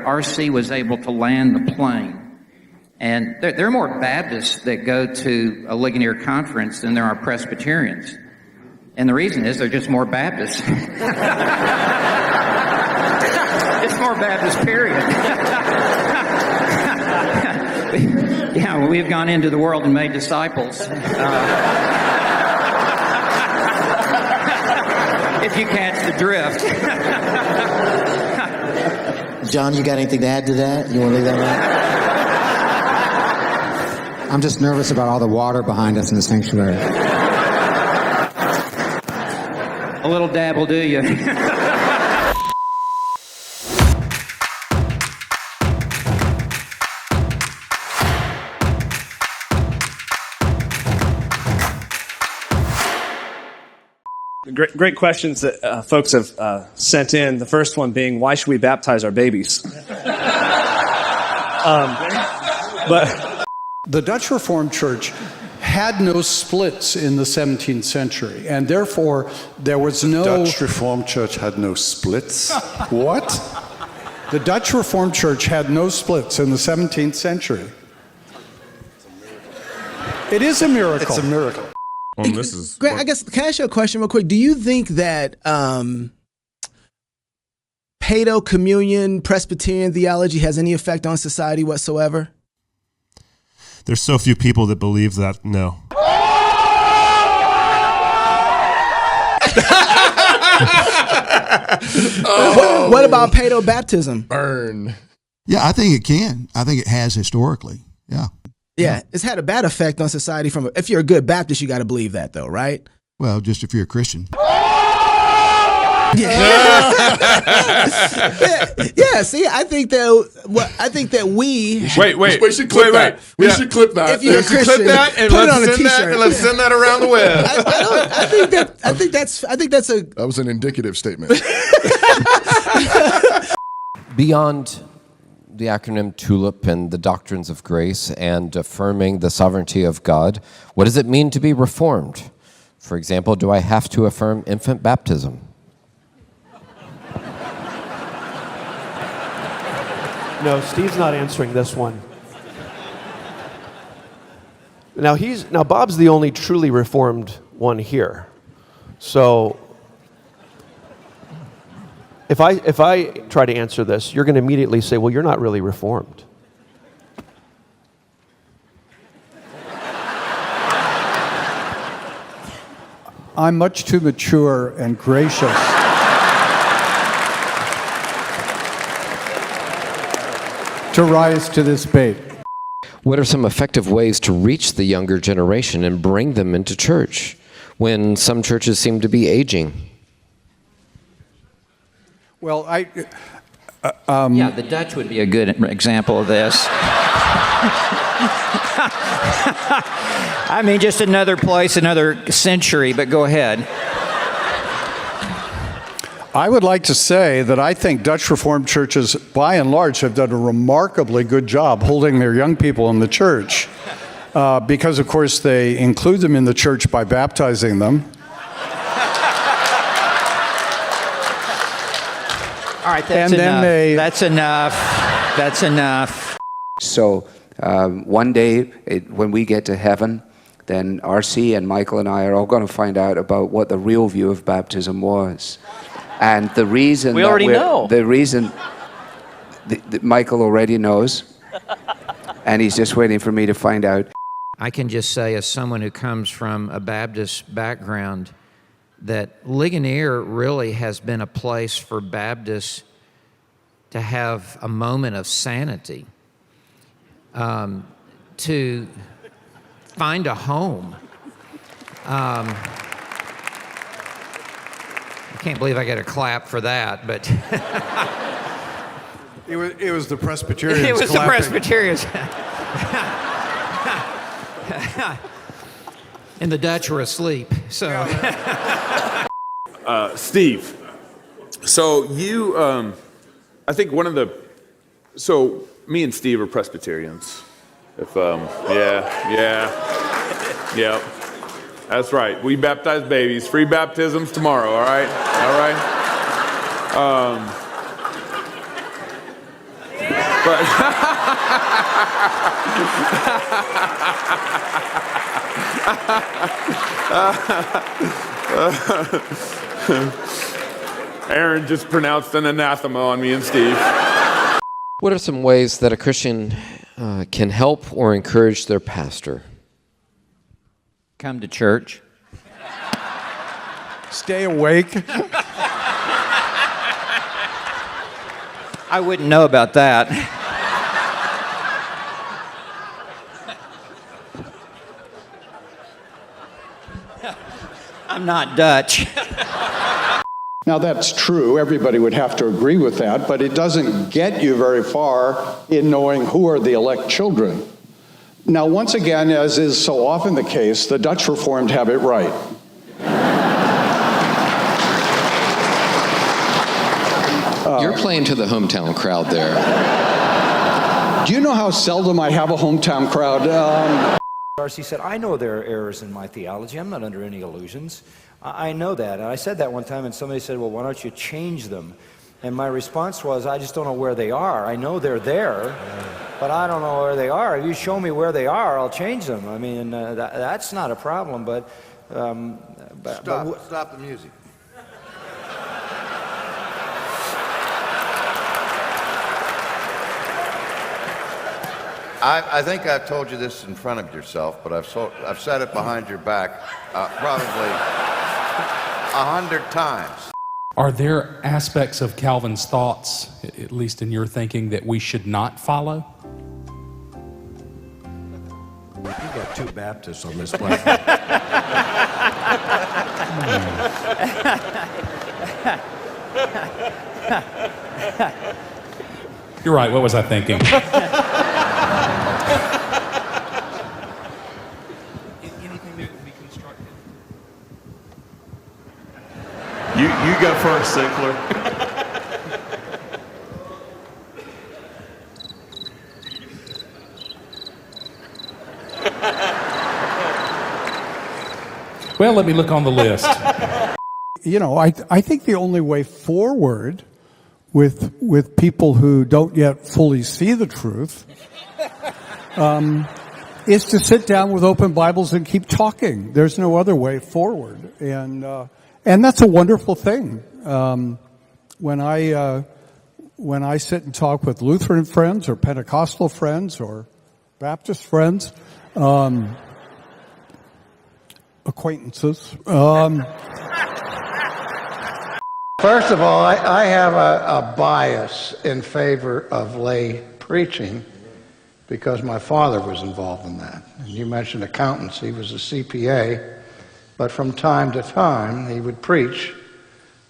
R.C. was able to land the plane. And there are more Baptists that go to a Ligonier conference than there are Presbyterians. And the reason is they're just more Baptists. It's more Baptist, period. Yeah, well, we've gone into the world and made disciples. If you catch the drift. John, you got anything to add to that? You want to leave that right? I'm just nervous about all the water behind us in the sanctuary. A little dab will do you. Great questions that folks have sent in. The first one being, why should we baptize our babies? But the Dutch Reformed Church had no splits in the 17th century, and therefore there was no... Dutch Reformed Church had no splits? What? The Dutch Reformed Church had no splits in the 17th century. It is a miracle. It's a miracle. This is Greg, I guess, can I ask you a question real quick? Do you think that Paedo communion, Presbyterian theology has any effect on society whatsoever? There's so few people that believe that. No. What about Paedo baptism? Burn. Yeah, I think it can. I think it has historically. Yeah. Yeah, it's had a bad effect on society. If you're a good Baptist, you got to believe that, though, right? Well, just if you're a Christian. Yeah. Yeah. See, I think that we We should clip that. We should clip that. If you're a Christian, clip that and put it let's on a send that t-shirt. and let's send that around the web. I think that's a. That was an indicative statement. Beyond the acronym TULIP and the doctrines of grace and affirming the sovereignty of God, what does it mean to be reformed? For example, do I have to affirm infant baptism? No, Steve's not answering this one. Now Bob's the only truly reformed one here. So if I try to answer this, you're going to immediately say, well, you're not really reformed. I'm much too mature and gracious to rise to this bait. What are some effective ways to reach the younger generation and bring them into church when some churches seem to be aging? Well, yeah, the Dutch would be a good example of this. I mean, just another place, another century, but go ahead. I would like to say that I think Dutch Reformed churches, by and large, have done a remarkably good job holding their young people in the church because, of course, they include them in the church by baptizing them. All right, that's enough. That's enough. So one day, when we get to heaven, then R.C. and Michael and I are all going to find out about what the real view of baptism was. And the reason we already know. The reason that Michael already knows, and he's just waiting for me to find out. I can just say, as someone who comes from a Baptist background, that Ligonier really has been a place for Baptists to have a moment of sanity, to find a home. I can't believe I get a clap for that, but it was the Presbyterians. It was clapping. the Presbyterians. And the Dutch were asleep. So, Steve. So you, I think so me and Steve are Presbyterians. Yeah. That's right. We baptize babies. Free baptisms tomorrow. All right. Aaron just pronounced an anathema on me and Steve. What are some ways that a Christian can help or encourage their pastor? Come to church. Stay awake. I wouldn't know about that. I'm not Dutch. Now that's true, everybody would have to agree with that, but it doesn't get you very far in knowing who are the elect children. Now once again, as is so often the case, the Dutch Reformed have it right. You're playing to the hometown crowd there. Do you know how seldom I have a hometown crowd? He said, I know there are errors in my theology. I'm not under any illusions. I know that. And I said that one time, and somebody said, well, why don't you change them? And my response was, I just don't know where they are. I know they're there, but I don't know where they are. If you show me where they are, I'll change them. I mean, that's not a problem, but... Stop the music. I think I've told you this in front of yourself, but I've said it behind your back probably 100 times. Are there aspects of Calvin's thoughts, at least in your thinking, that we should not follow? You've got two Baptists on this platform. You're right, what was I thinking? Anything that would be constructive. You go first, Sinclair. Well, let me look on the list. You know, I think the only way forward with people who don't yet fully see the truth is to sit down with open Bibles and keep talking. There's no other way forward, and that's a wonderful thing. When I sit and talk with Lutheran friends or Pentecostal friends or Baptist friends, acquaintances. First of all, I have a bias in favor of lay preaching because my father was involved in that. And you mentioned accountants. He was a CPA, but from time to time he would preach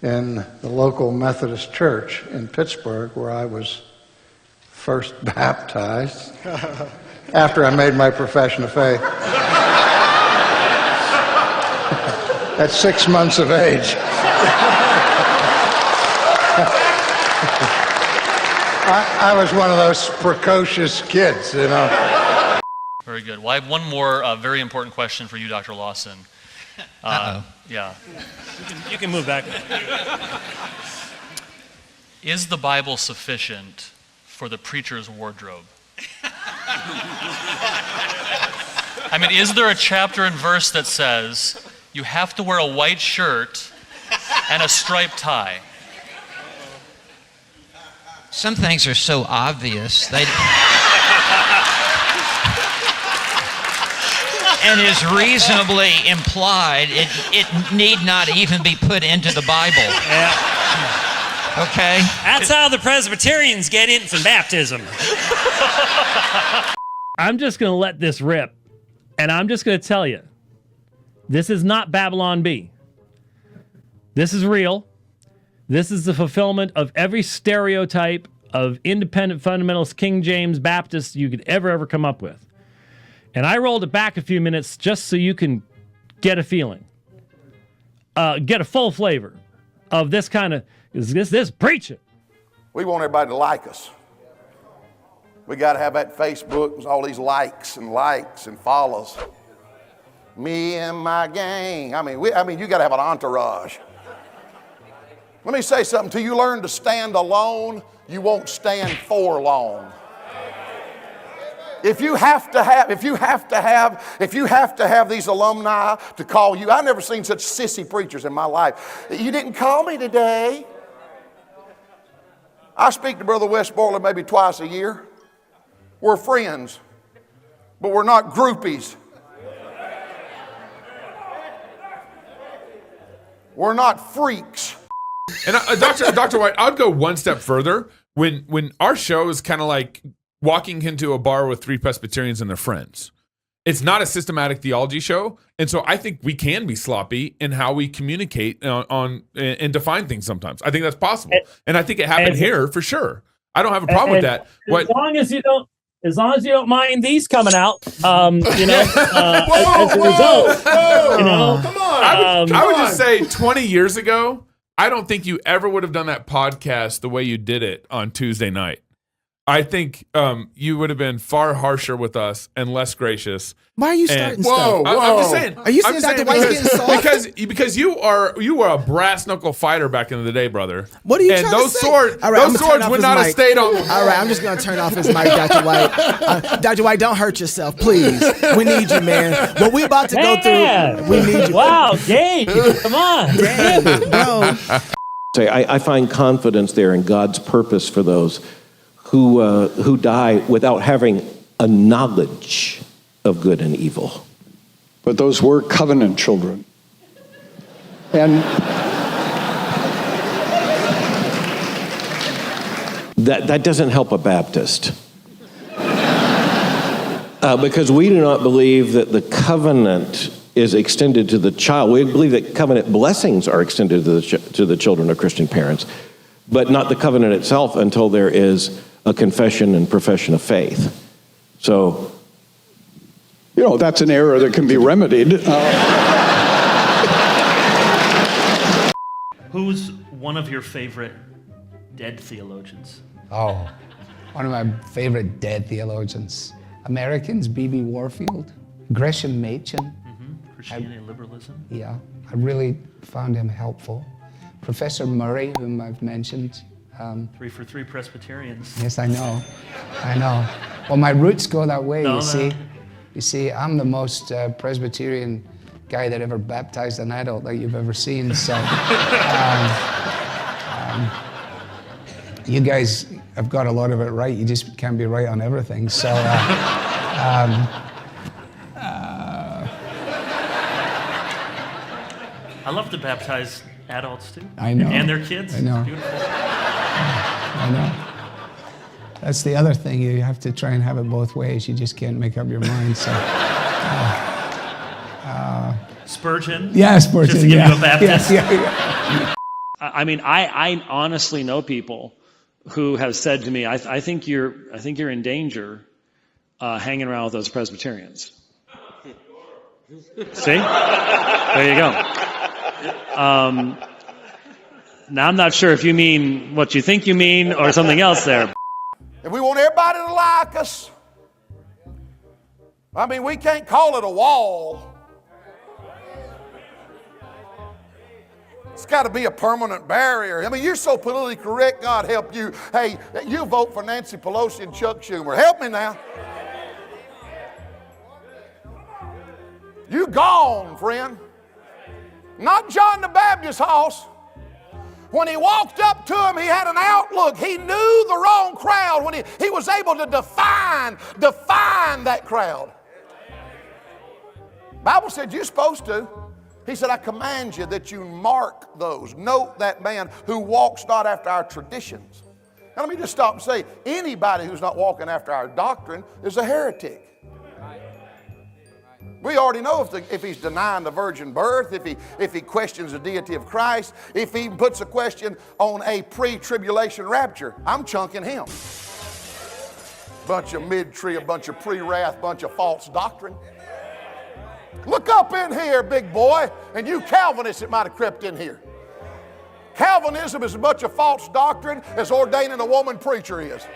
in the local Methodist church in Pittsburgh, where I was first baptized after I made my profession of faith. At 6 months of age. I was one of those precocious kids, you know. Very good. Well, I have one more very important question for you, Dr. Lawson. Yeah. You can move back. Is the Bible sufficient for the preacher's wardrobe? I mean, is there a chapter and verse that says you have to wear a white shirt and a striped tie? Some things are so obvious. And is reasonably implied. It need not even be put into the Bible. Yeah. Okay? That's how the Presbyterians get infant baptism. I'm just going to let this rip, and I'm just going to tell you, this is not Babylon B. This is real. This is the fulfillment of every stereotype of independent fundamentalist King James Baptist you could ever come up with. And I rolled it back a few minutes just so you can get a feeling, get a full flavor of this kind of, this preaching. We want everybody to like us. We got to have that Facebook with all these likes and follows. Me and my gang. I mean, you got to have an entourage. Let me say something. Till you learn to stand alone, you won't stand for long. If you have to have these alumni to call you, I've never seen such sissy preachers in my life. You didn't call me today. I speak to Brother Westmoreland maybe twice a year. We're friends, but we're not groupies. We're not freaks. And Dr. White, I'd go one step further. When our show is kind of like walking into a bar with 3 Presbyterians and their friends. It's not a systematic theology show, and so I think we can be sloppy in how we communicate on and define things sometimes. I think that's possible, and I think it happened here for sure. I don't have a problem with that. As long as you don't mind these coming out, as a result, come on. I would just say 20 years ago, I don't think you ever would have done that podcast the way you did it on Tuesday night. I think you would have been far harsher with us and less gracious. Why are you starting stuff? I'm just saying. Are you saying Dr. White's getting soft? Because you were a brass knuckle fighter back in the day, brother. What are you and trying those to say? Swords, All right, those swords would not have stayed on. All right, I'm just going to turn off his mic, Dr. White. Dr. White, don't hurt yourself, please. We need you, man. What we about to go through, we need you. Wow, Gabe, come on. Damn, bro. I find confidence there in God's purpose for those who die without having a knowledge of good and evil. But those were covenant children. And that doesn't help a Baptist. Because we do not believe that the covenant is extended to the child. We believe that covenant blessings are extended to the children of Christian parents, but not the covenant itself until there is a confession and profession of faith. So, that's an error that can be remedied. Who's one of your favorite dead theologians? Oh, one of my favorite dead theologians. Americans, B.B. Warfield, Gresham Machen. Christianity liberalism? Yeah, I really found him helpful. Professor Murray, whom I've mentioned. 3 for 3 Presbyterians. Yes, I know. Well, my roots go that way, No. You see, I'm the most Presbyterian guy that ever baptized an adult that you've ever seen, so... you guys have got a lot of it right. You just can't be right on everything, so... I love to baptize adults too. I know. And their kids. I know. It's beautiful. I know. That's the other thing. You have to try and have it both ways. You just can't make up your mind. So. Spurgeon. Yeah, Spurgeon. Just to give you a Baptist. Yeah. I mean, I honestly know people who have said to me, I think you're in danger hanging around with those Presbyterians. See? There you go. Now, I'm not sure if you mean what you think you mean or something else there. If we want everybody to like us, I mean, we can't call it a wall. It's got to be a permanent barrier. I mean, you're so politically correct, God help you. Hey, you vote for Nancy Pelosi and Chuck Schumer. Help me now. You gone, friend. Not John the Baptist's house. When he walked up to him, he had an outlook. He knew the wrong crowd when he was able to define that crowd. The Bible said you're supposed to. He said, I command you that you mark those. Note that man who walks not after our traditions. Now let me just stop and say, anybody who's not walking after our doctrine is a heretic. We already know if he's denying the virgin birth, if he questions the deity of Christ, if he puts a question on a pre-tribulation rapture, I'm chunking him. Bunch of mid-trib, bunch of pre-wrath, bunch of false doctrine. Look up in here, big boy, and you Calvinists that might have crept in here. Calvinism is as much a false doctrine as ordaining a woman preacher is.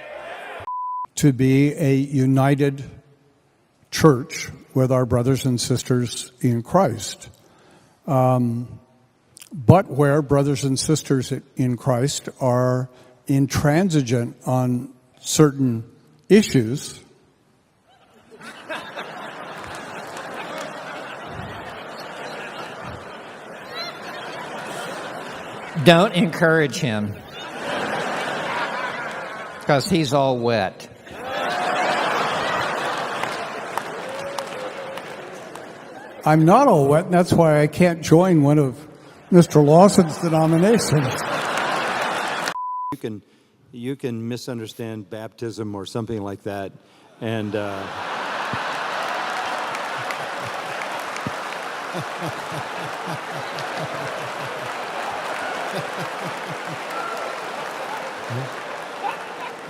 To be a united church with our brothers and sisters in Christ. But where brothers and sisters in Christ are intransigent on certain issues, Don't encourage him. Because he's all wet. I'm not all wet, and that's why I can't join one of Mr. Lawson's denominations. You can misunderstand baptism or something like that, and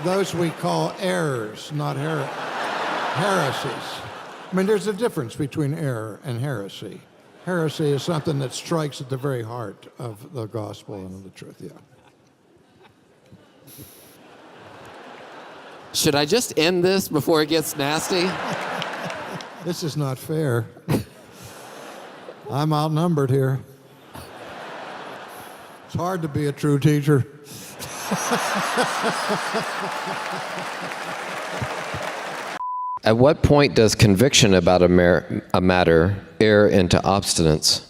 those we call errors, not heresies. I mean, there's a difference between error and heresy. Heresy is something that strikes at the very heart of the gospel and of the truth, yeah. Should I just end this before it gets nasty? This is not fair. I'm outnumbered here. It's hard to be a true teacher. At what point does conviction about a matter err into obstinance?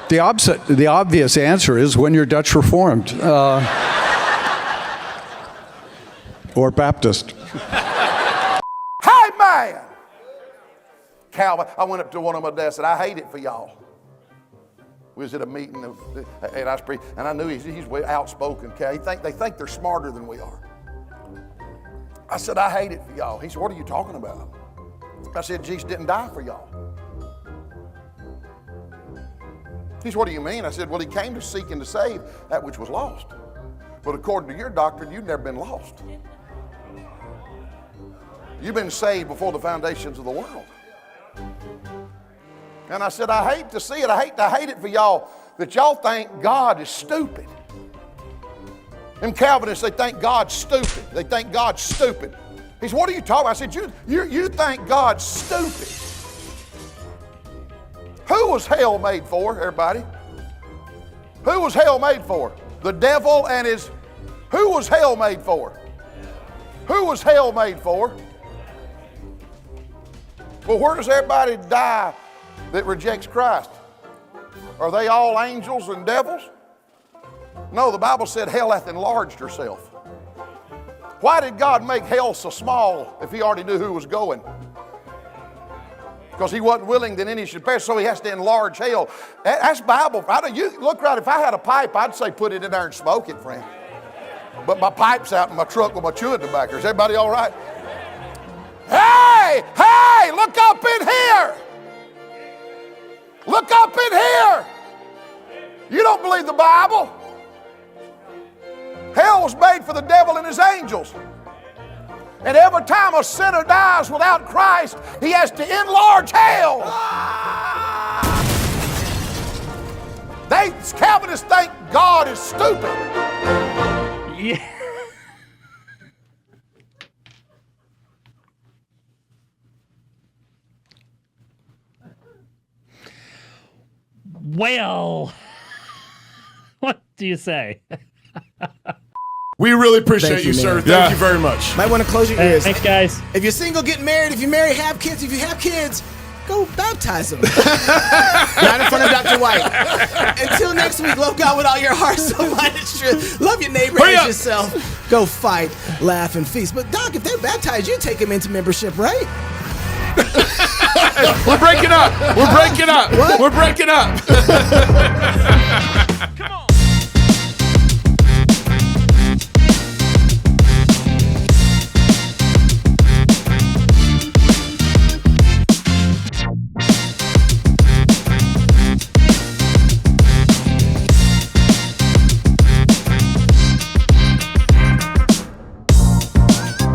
The obvious answer is when you're Dutch Reformed or Baptist. Hey, man! Calvin, I went up to one of my desks and I hate it for y'all. We was at a meeting and I knew he's way outspoken. Okay, they think they're smarter than we are. I said, I hate it for y'all. He said, what are you talking about? I said, Jesus didn't die for y'all. He said, what do you mean? I said, well, he came to seek and to save that which was lost. But according to your doctrine, you've never been lost. You've been saved before the foundations of the world. And I said, I hate to see it. I hate it for y'all that y'all think God is stupid. Them Calvinists, they think God's stupid. They think God's stupid. He said, what are you talking about? I said, you think God's stupid. Who was hell made for, everybody? Who was hell made for? The devil and his... Who was hell made for? Who was hell made for? Well, where does everybody die that rejects Christ? Are they all angels and devils? No, the Bible said hell hath enlarged herself. Why did God make hell so small if he already knew who was going? Because he wasn't willing that any should perish, so he has to enlarge hell. That's Bible. You look right, if I had a pipe, I'd say put it in there and smoke it, friend. But my pipe's out in my truck with my chewing tobacco. Is everybody all right? Hey, look up in here. Look up in here. You don't believe the Bible? Hell was made for the devil and his angels. And every time a sinner dies without Christ, he has to enlarge hell. Calvinists think God is stupid. Yeah. Well, what do you say? We really appreciate you, sir. man. Thank you very much. Might want to close your ears. Thanks, guys. If you're single, get married. If you're married, have kids. If you have kids, go baptize them. Right in front of Dr. White. Until next week, love God with all your heart, soul, mind, and strength. Love your neighbor as yourself. Go fight, laugh, and feast. But Doc, if they're baptized, you take them into membership, right? We're breaking up. We're breaking up. What? We're breaking up. Come on.